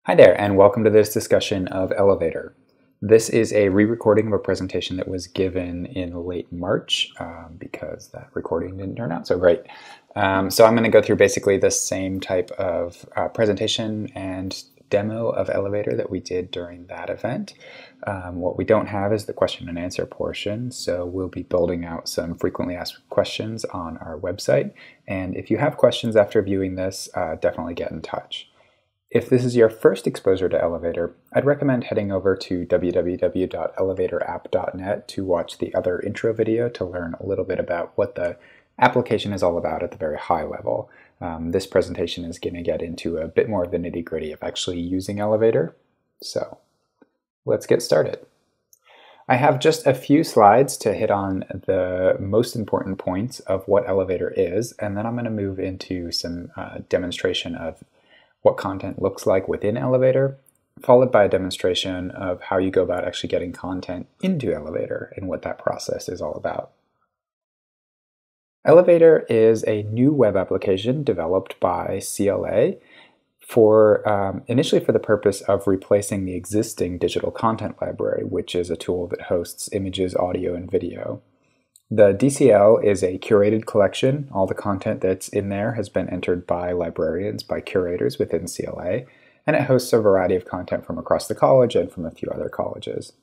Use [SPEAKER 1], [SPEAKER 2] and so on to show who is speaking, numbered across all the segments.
[SPEAKER 1] Hi there, and welcome to this discussion of Elevator. This is a re-recording of a presentation that was given in late March because that recording didn't turn out so great. So I'm going to go through basically the same type of presentation and demo of Elevator that we did during that event. What we don't have is the question and answer portion, so we'll be building out some frequently asked questions on our website. And if you have questions after viewing this, definitely get in touch. If this is your first exposure to Elevator, I'd recommend heading over to www.elevatораpp.net to watch the other intro video to learn a little bit about what the application is all about at the very high level. This presentation is going to get into a bit more of the nitty-gritty of actually using Elevator. So let's get started. I have just a few slides to hit on the most important points of what Elevator is, and then I'm going to move into some demonstration of what content looks like within Elevator, followed by a demonstration of how you go about actually getting content into Elevator and what that process is all about. Elevator is a new web application developed by CLA for initially for the purpose of replacing the existing digital content library, which is a tool that hosts images, audio, and video. The DCL is a curated collection. All the content that's in there has been entered by librarians, by curators within CLA, and it hosts a variety of content from across the college and from a few other colleges.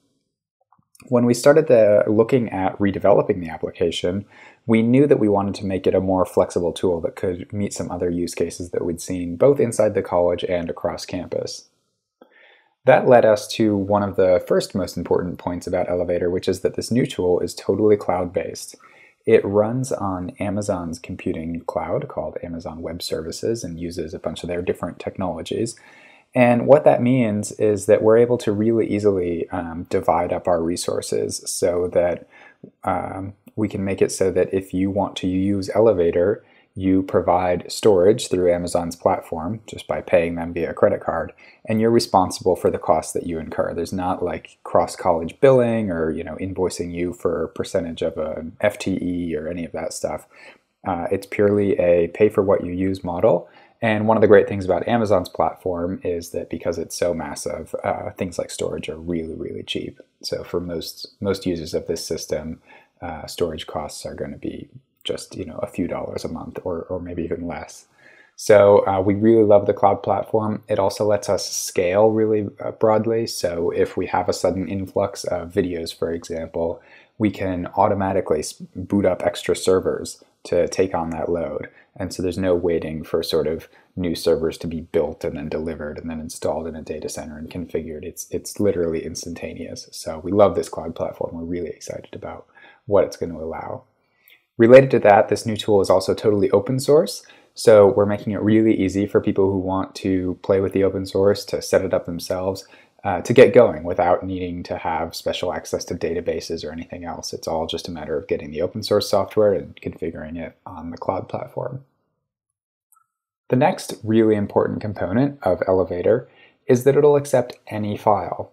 [SPEAKER 1] When we started looking at redeveloping the application, we knew that we wanted to make it a more flexible tool that could meet some other use cases that we'd seen both inside the college and across campus. That led us to one of the first most important points about Elevator, which is that this new tool is totally cloud-based. It runs on Amazon's computing cloud called Amazon Web Services and uses a bunch of their different technologies. And what that means is that we're able to really easily divide up our resources so that we can make it so that if you want to use Elevator, you provide storage through Amazon's platform just by paying them via credit card, and you're responsible for the costs that you incur. There's not like cross-college billing or invoicing you for a percentage of an FTE or any of that stuff. It's purely a pay-for-what-you-use model. And one of the great things about Amazon's platform is that because it's so massive, things like storage are really, really cheap. So for most users of this system, storage costs are going to be just a few dollars a month or maybe even less. So we really love the cloud platform. It also lets us scale really broadly. So if we have a sudden influx of videos, for example, we can automatically boot up extra servers to take on that load. And so there's no waiting for sort of new servers to be built and then delivered and then installed in a data center and configured. It's literally instantaneous. So we love this cloud platform. We're really excited about what it's going to allow. Related to that, this new tool is also totally open source, so we're making it really easy for people who want to play with the open source to set it up themselves, to get going without needing to have special access to databases or anything else. It's all just a matter of getting the open source software and configuring it on the cloud platform. The next really important component of Elevator is that it'll accept any file.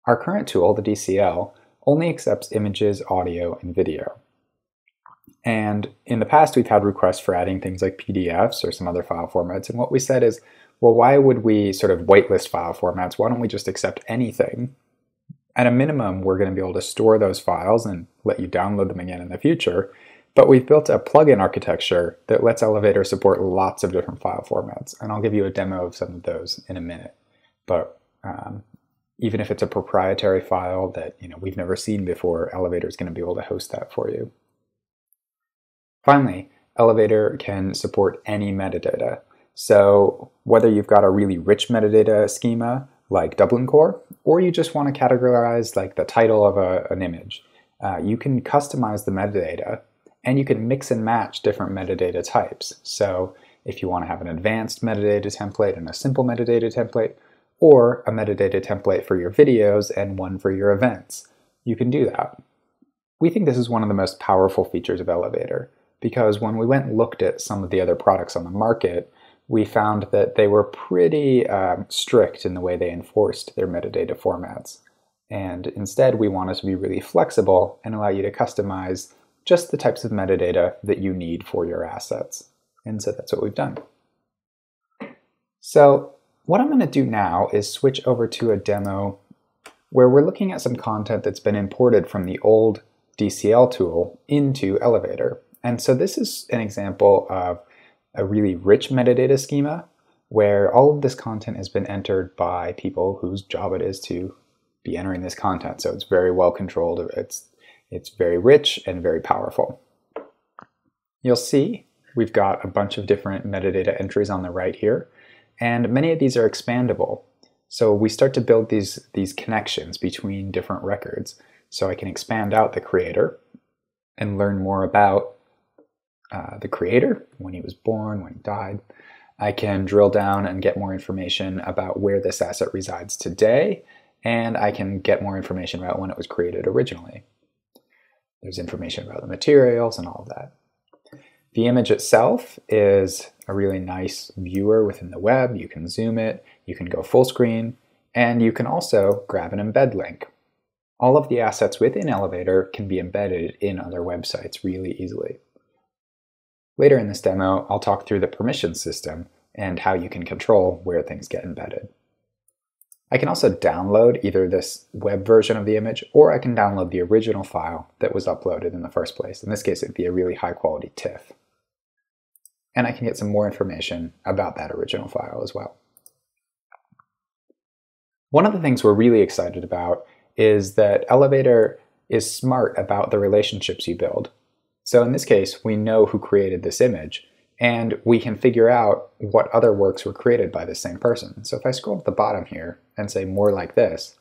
[SPEAKER 1] Our current tool, the DCL, only accepts images, audio, and video. And in the past, we've had requests for adding things like PDFs or some other file formats. And what we said is, well, why would we sort of whitelist file formats? Why don't we just accept anything? At a minimum, we're going to be able to store those files and let you download them again in the future. But we've built a plugin architecture that lets Elevator support lots of different file formats. And I'll give you a demo of some of those in a minute. But even if it's a proprietary file that we've never seen before, Elevator is going to be able to host that for you. Finally, Elevator can support any metadata. So whether you've got a really rich metadata schema like Dublin Core, or you just want to categorize like the title of an image, you can customize the metadata and you can mix and match different metadata types. So if you want to have an advanced metadata template and a simple metadata template, or a metadata template for your videos and one for your events, you can do that. We think this is one of the most powerful features of Elevator, because when we went and looked at some of the other products on the market, we found that they were pretty strict in the way they enforced their metadata formats. And instead, we wanted to be really flexible and allow you to customize just the types of metadata that you need for your assets. And so that's what we've done. So what I'm going to do now is switch over to a demo where we're looking at some content that's been imported from the old DCL tool into Elevator. And so this is an example of a really rich metadata schema where all of this content has been entered by people whose job it is to be entering this content. So it's very well controlled. It's very rich and very powerful. You'll see we've got a bunch of different metadata entries on the right here, and many of these are expandable. So we start to build these connections between different records. So I can expand out the creator and learn more about the creator, when he was born, when he died. I can drill down and get more information about where this asset resides today, and I can get more information about when it was created originally. There's information about the materials and all of that. The image itself is a really nice viewer within the web. You can zoom it, you can go full screen, and you can also grab an embed link. All of the assets within Elevator can be embedded in other websites really easily. Later in this demo, I'll talk through the permission system and how you can control where things get embedded. I can also download either this web version of the image, or I can download the original file that was uploaded in the first place. In this case, it'd be a really high quality TIFF. And I can get some more information about that original file as well. One of the things we're really excited about is that Elevator is smart about the relationships you build. So in this case, we know who created this image, and we can figure out what other works were created by the same person. So if I scroll to the bottom here and say more like this,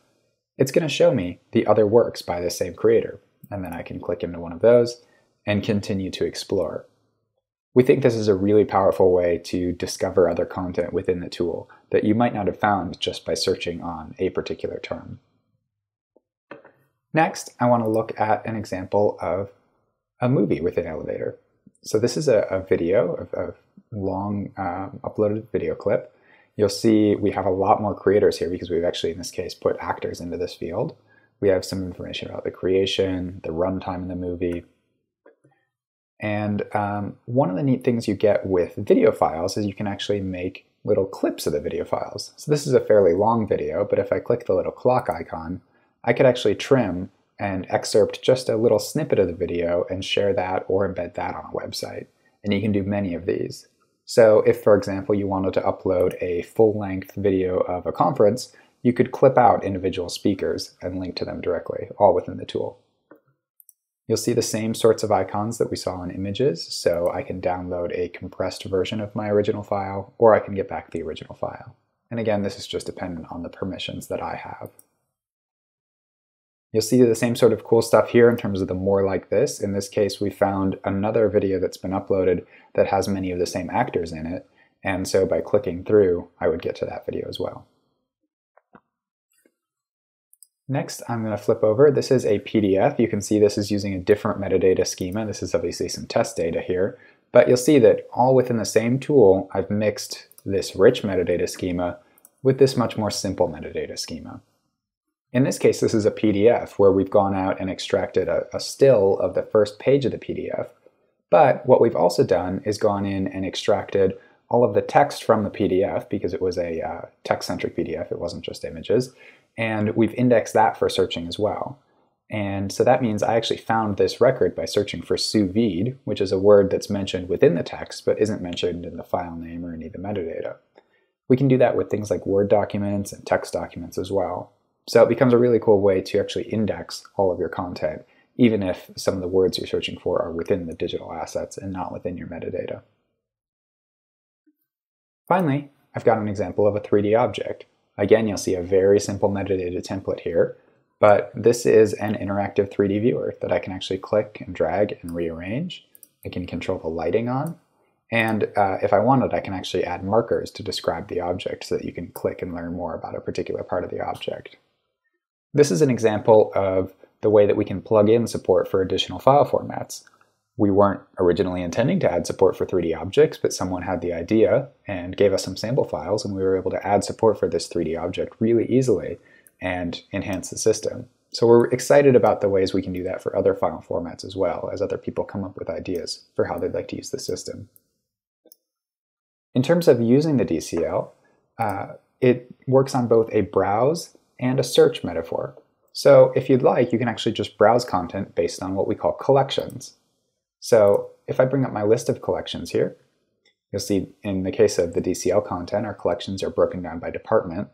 [SPEAKER 1] it's going to show me the other works by the same creator. And then I can click into one of those and continue to explore. We think this is a really powerful way to discover other content within the tool that you might not have found just by searching on a particular term. Next, I want to look at an example of a movie within Elevator. So this is a video, a long uploaded video clip. You'll see we have a lot more creators here because we've actually, in this case, put actors into this field. We have some information about the creation, the runtime in the movie. And one of the neat things you get with video files is you can actually make little clips of the video files. So this is a fairly long video, but if I click the little clock icon, I could actually trim and excerpt just a little snippet of the video and share that or embed that on a website. And you can do many of these. So if, for example, you wanted to upload a full-length video of a conference, you could clip out individual speakers and link to them directly, all within the tool. You'll see the same sorts of icons that we saw in images, so I can download a compressed version of my original file, or I can get back the original file. And again, this is just dependent on the permissions that I have. You'll see the same sort of cool stuff here in terms of the more like this. In this case, we found another video that's been uploaded that has many of the same actors in it, and so by clicking through, I would get to that video as well. Next, I'm going to flip over. This is a PDF. You can see this is using a different metadata schema. This is obviously some test data here, but you'll see that all within the same tool, I've mixed this rich metadata schema with this much more simple metadata schema. In this case, this is a PDF where we've gone out and extracted a still of the first page of the PDF. But what we've also done is gone in and extracted all of the text from the PDF because it was a text-centric PDF, it wasn't just images, and we've indexed that for searching as well. And so that means I actually found this record by searching for sous vide, which is a word that's mentioned within the text but isn't mentioned in the file name or any of the metadata. We can do that with things like Word documents and text documents as well. So it becomes a really cool way to actually index all of your content, even if some of the words you're searching for are within the digital assets and not within your metadata. Finally, I've got an example of a 3D object. Again, you'll see a very simple metadata template here, but this is an interactive 3D viewer that I can actually click and drag and rearrange. I can control the lighting on, and if I wanted, I can actually add markers to describe the object so that you can click and learn more about a particular part of the object. This is an example of the way that we can plug in support for additional file formats. We weren't originally intending to add support for 3D objects, but someone had the idea and gave us some sample files, and we were able to add support for this 3D object really easily and enhance the system. So we're excited about the ways we can do that for other file formats as well, as other people come up with ideas for how they'd like to use the system. In terms of using the DCL, it works on both a browse and a search metaphor. So if you'd like, you can actually just browse content based on what we call collections. So if I bring up my list of collections here, you'll see in the case of the DCL content, our collections are broken down by department,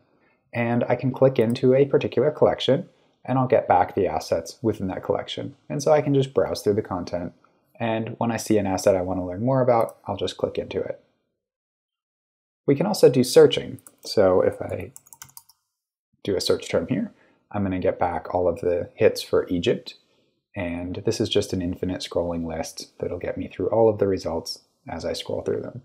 [SPEAKER 1] and I can click into a particular collection and I'll get back the assets within that collection. And so I can just browse through the content, and when I see an asset I want to learn more about, I'll just click into it. We can also do searching. So if I do a search term here, I'm going to get back all of the hits for Egypt, and this is just an infinite scrolling list that'll get me through all of the results as I scroll through them.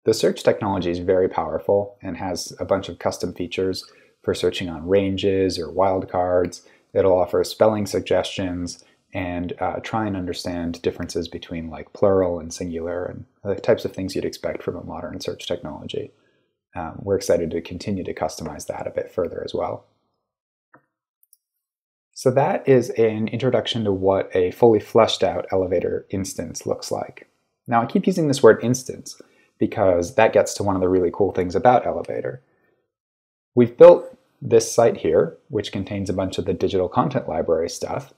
[SPEAKER 1] The search technology is very powerful and has a bunch of custom features for searching on ranges or wildcards. It'll offer spelling suggestions and try and understand differences between like plural and singular and the types of things you'd expect from a modern search technology. We're excited to continue to customize that a bit further as well. So that is an introduction to what a fully fleshed out elevator instance looks like. Now I keep using this word instance because that gets to one of the really cool things about Elevator. We've built this site here, which contains a bunch of the digital content library stuff,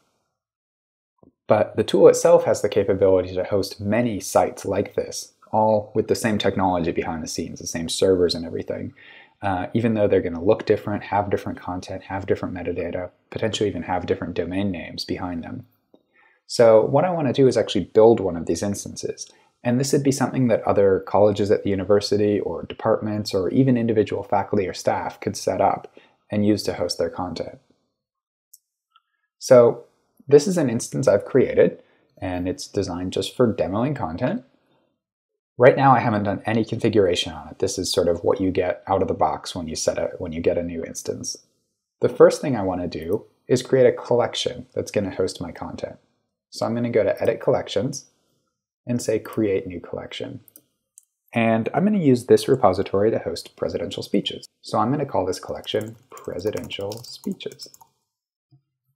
[SPEAKER 1] but the tool itself has the capability to host many sites like this, all with the same technology behind the scenes, the same servers and everything. Even though they're going to look different, have different content, have different metadata, potentially even have different domain names behind them. So what I want to do is actually build one of these instances. And this would be something that other colleges at the university or departments or even individual faculty or staff could set up and use to host their content. So this is an instance I've created, and it's designed just for demoing content. Right now I haven't done any configuration on it. This is sort of what you get out of the box when you get a new instance. The first thing I want to do is create a collection that's going to host my content. So I'm going to go to Edit Collections and say Create New Collection. And I'm going to use this repository to host presidential speeches. So I'm going to call this collection Presidential Speeches.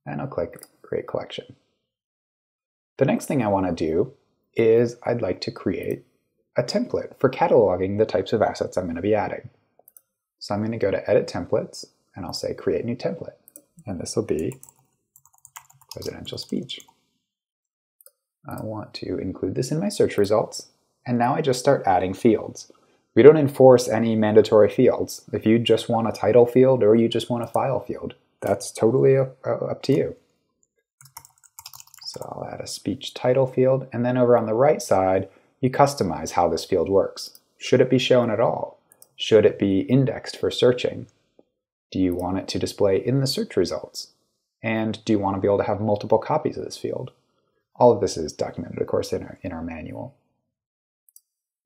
[SPEAKER 1] And I'll click Create Collection. The next thing I want to do is I'd like to create a template for cataloging the types of assets I'm going to be adding. So I'm going to go to Edit Templates, and I'll say Create New Template. And this will be Presidential Speech. I want to include this in my search results, and now I just start adding fields. We don't enforce any mandatory fields. If you just want a title field or you just want a file field, that's totally up to you. So I'll add a speech title field, and then over on the right side, you customize how this field works. Should it be shown at all? Should it be indexed for searching? Do you want it to display in the search results? And do you want to be able to have multiple copies of this field? All of this is documented, of course, in our manual.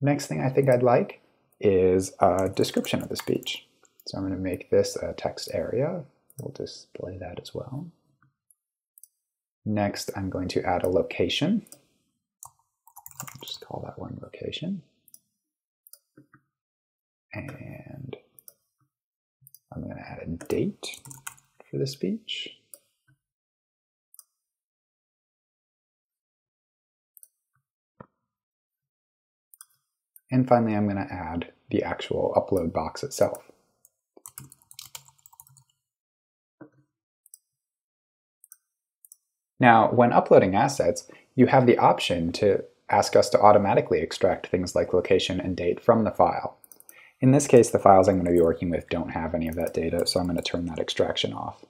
[SPEAKER 1] Next thing I think I'd like is a description of the speech. So I'm going to make this a text area. We'll display that as well. Next, I'm going to add a location. I'll just call that one location. And I'm going to add a date for the speech. And finally, I'm going to add the actual upload box itself. Now, when uploading assets, you have the option to ask us to automatically extract things like location and date from the file. In this case, the files I'm going to be working with don't have any of that data, so I'm going to turn that extraction off.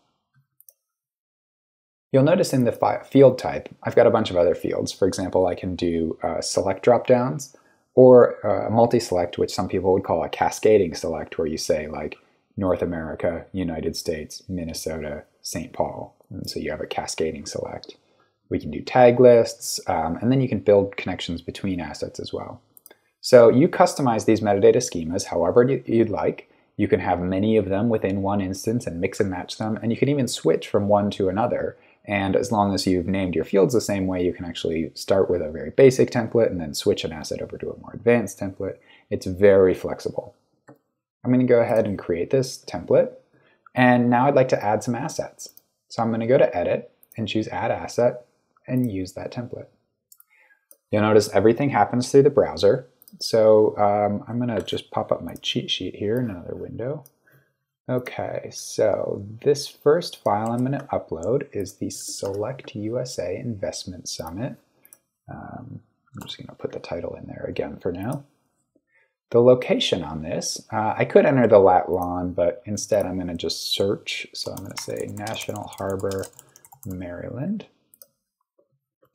[SPEAKER 1] You'll notice in the field type, I've got a bunch of other fields. For example, I can do select dropdowns, or a multi-select, which some people would call a cascading select, where you say like North America, United States, Minnesota, St. Paul. And so you have a cascading select. We can do tag lists, and then you can build connections between assets as well. So you customize these metadata schemas however you'd like. You can have many of them within one instance and mix and match them, and you can even switch from one to another. And as long as you've named your fields the same way, you can actually start with a very basic template and then switch an asset over to a more advanced template. It's very flexible. I'm going to go ahead and create this template, and now I'd like to add some assets. So I'm going to go to Edit and choose Add Asset and use that template. You'll notice everything happens through the browser, So I'm going to just pop up my cheat sheet here in another window. Okay, so this first file I'm going to upload is the Select USA Investment Summit. I'm just going to put the title in there again for now. The location on this, I could enter the lat lon, but instead I'm going to just search. So I'm going to say National Harbor, Maryland.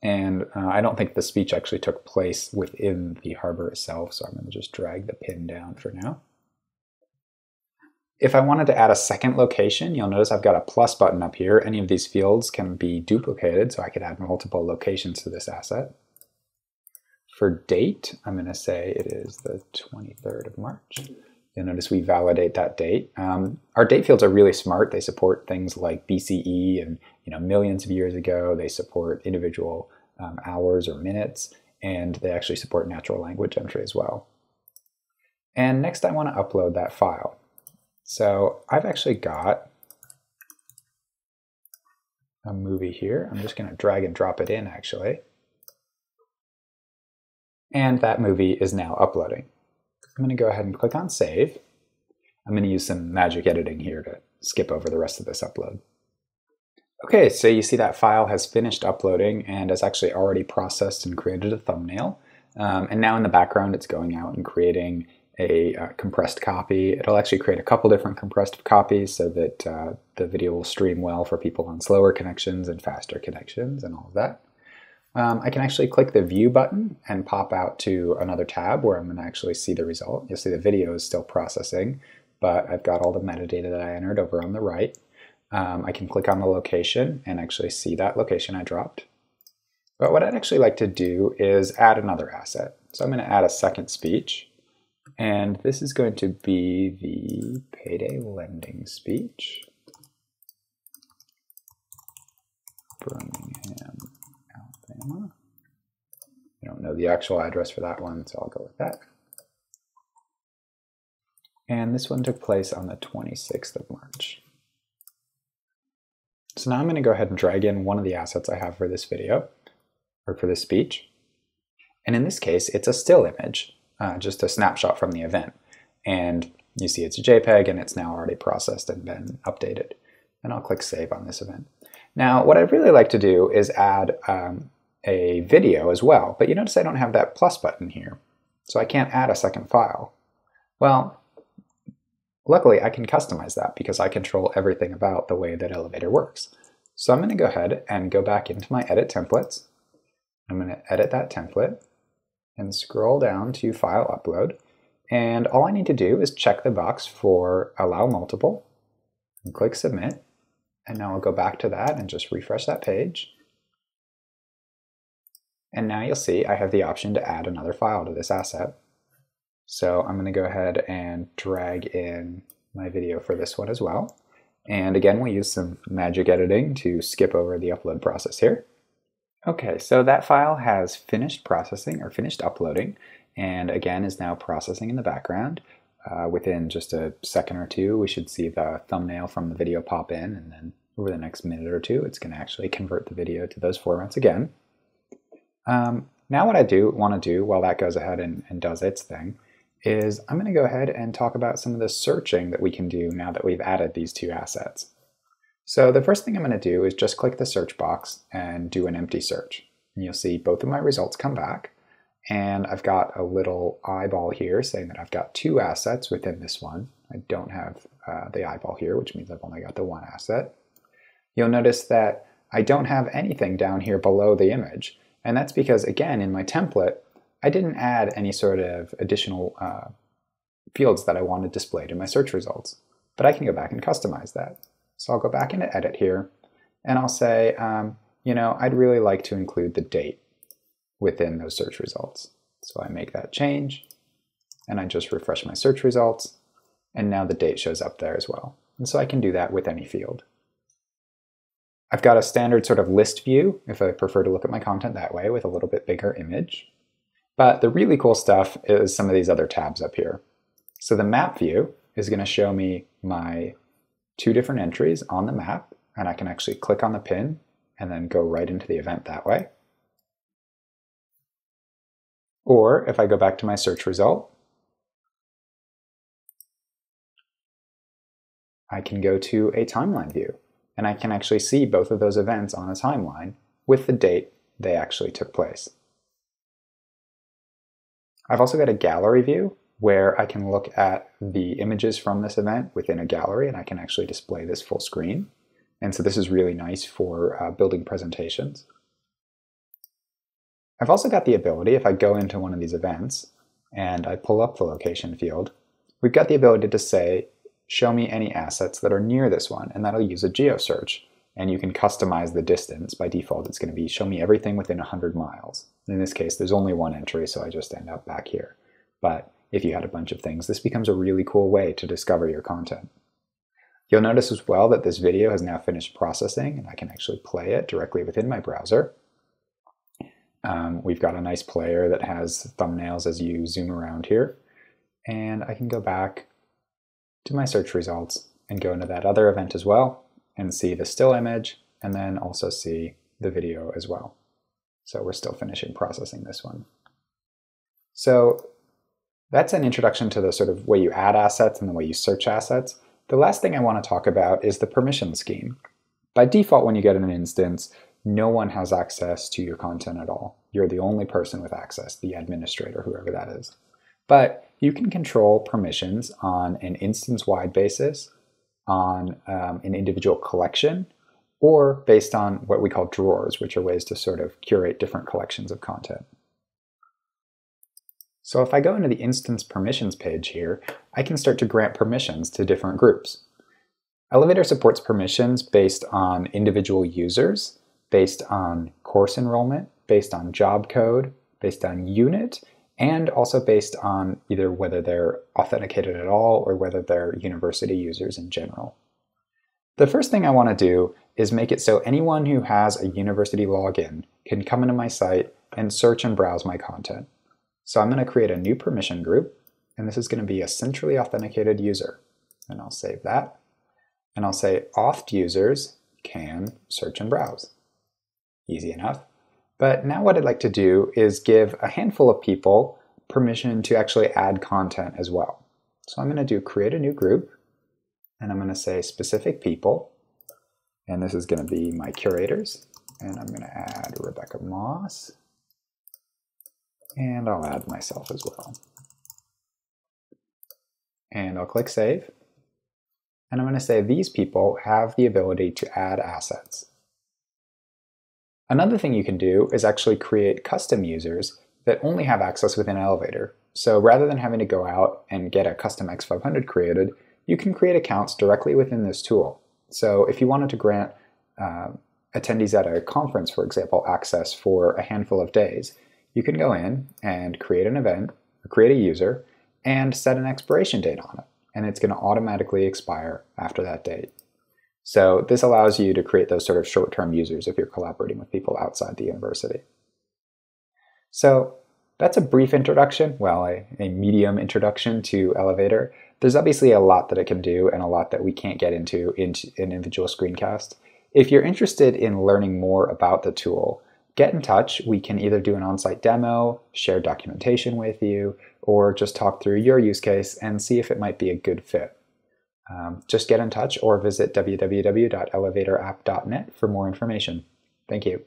[SPEAKER 1] And I don't think the speech actually took place within the harbor itself, so I'm going to just drag the pin down for now. If I wanted to add a second location, you'll notice I've got a plus button up here. Any of these fields can be duplicated, so I could add multiple locations to this asset. For date, I'm going to say it is the 23rd of March. You'll notice we validate that date. Our date fields are really smart. They support things like BCE and millions of years ago. They support individual hours or minutes, and they actually support natural language entry as well. And next I want to upload that file. So I've actually got a movie here. I'm just going to drag and drop it in actually. And that movie is now uploading. I'm going to go ahead and click on Save. I'm going to use some magic editing here to skip over the rest of this upload. Okay, so you see that file has finished uploading and has actually already processed and created a thumbnail. And now in the background it's going out and creating a compressed copy. It'll actually create a couple different compressed copies so that the video will stream well for people on slower connections and faster connections and all of that. I can actually click the View button and pop out to another tab where I'm going to actually see the result. You'll see the video is still processing, but I've got all the metadata that I entered over on the right. I can click on the location and actually see that location I dropped. But what I'd actually like to do is add another asset. So I'm going to add a second speech, and this is going to be the payday lending speech. Birmingham, Alabama. I don't know the actual address for that one, so I'll go with that. And this one took place on the 26th of March. So now I'm going to go ahead and drag in one of the assets I have for this video, or for this speech. And in this case, it's a still image, just a snapshot from the event. And you see it's a JPEG and it's now already processed and been updated. And I'll click Save on this event. Now, what I'd really like to do is add a video as well, but you notice I don't have that plus button here, so I can't add a second file. Well, luckily I can customize that because I control everything about the way that Elevator works. So I'm going to go ahead and go back into my Edit Templates. I'm going to edit that template and scroll down to File Upload, and all I need to do is check the box for Allow Multiple and click Submit. And now I'll go back to that and just refresh that page. And now you'll see I have the option to add another file to this asset. So I'm going to go ahead and drag in my video for this one as well. And again, we'll use some magic editing to skip over the upload process here. Okay, so that file has finished processing or finished uploading, and again is now processing in the background. Within just a second or two, we should see the thumbnail from the video pop in, and then over the next minute or two, it's going to actually convert the video to those formats again. Now what I want to do while that goes ahead and does its thing is I'm going to go ahead and talk about some of the searching that we can do now that we've added these two assets. So the first thing I'm going to do is just click the search box and do an empty search. And you'll see both of my results come back. And I've got a little eyeball here saying that I've got two assets within this one. I don't have the eyeball here, which means I've only got the one asset. You'll notice that I don't have anything down here below the image. And that's because, again, in my template, I didn't add any sort of additional fields that I wanted displayed in my search results. But I can go back and customize that. So I'll go back into Edit here, and I'll say, I'd really like to include the date within those search results. So I make that change, and I just refresh my search results, and now the date shows up there as well. And so I can do that with any field. I've got a standard sort of list view if I prefer to look at my content that way with a little bit bigger image. But the really cool stuff is some of these other tabs up here. So the map view is going to show me my two different entries on the map, and I can actually click on the pin and then go right into the event that way. Or if I go back to my search result, I can go to a timeline view, and I can actually see both of those events on a timeline with the date they actually took place. I've also got a gallery view where I can look at the images from this event within a gallery, and I can actually display this full screen. And so this is really nice for building presentations. I've also got the ability, if I go into one of these events and I pull up the location field, we've got the ability to say, show me any assets that are near this one, and that'll use a GeoSearch. And you can customize the distance. By default, it's going to be show me everything within 100 miles. In this case, there's only one entry, so I just end up back here. But if you had a bunch of things, this becomes a really cool way to discover your content. You'll notice as well that this video has now finished processing, and I can actually play it directly within my browser. We've got a nice player that has thumbnails as you zoom around here. And I can go back to my search results and go into that other event as well and see the still image, and then also see the video as well. So we're still finishing processing this one. So that's an introduction to the sort of way you add assets and the way you search assets. The last thing I want to talk about is the permission scheme. By default, when you get an instance, no one has access to your content at all. You're the only person with access, the administrator, whoever that is. But you can control permissions on an instance-wide basis, on an individual collection, or based on what we call drawers, which are ways to sort of curate different collections of content. So if I go into the instance permissions page here, I can start to grant permissions to different groups. Elevator supports permissions based on individual users, based on course enrollment, based on job code, based on unit, and also based on either whether they're authenticated at all or whether they're university users in general. The first thing I want to do is make it so anyone who has a university login can come into my site and search and browse my content. So I'm going to create a new permission group, and this is going to be a centrally authenticated user. And I'll save that. And I'll say auth users can search and browse. Easy enough. But now what I'd like to do is give a handful of people permission to actually add content as well. So I'm going to do create a new group, and I'm going to say specific people, and this is going to be my curators, and I'm going to add Rebecca Moss, and I'll add myself as well. And I'll click Save, and I'm going to say these people have the ability to add assets. Another thing you can do is actually create custom users that only have access within Elevator. So rather than having to go out and get a custom X500 created, you can create accounts directly within this tool. So if you wanted to grant attendees at a conference, for example, access for a handful of days, you can go in and create an event, create a user, and set an expiration date on it. And it's going to automatically expire after that date. So this allows you to create those sort of short-term users if you're collaborating with people outside the university. So that's a brief introduction, well, a medium introduction to Elevator. There's obviously a lot that it can do and a lot that we can't get into in an individual screencast. If you're interested in learning more about the tool, get in touch. We can either do an on-site demo, share documentation with you, or just talk through your use case and see if it might be a good fit. Just get in touch or visit www.elevatorapp.net for more information. Thank you.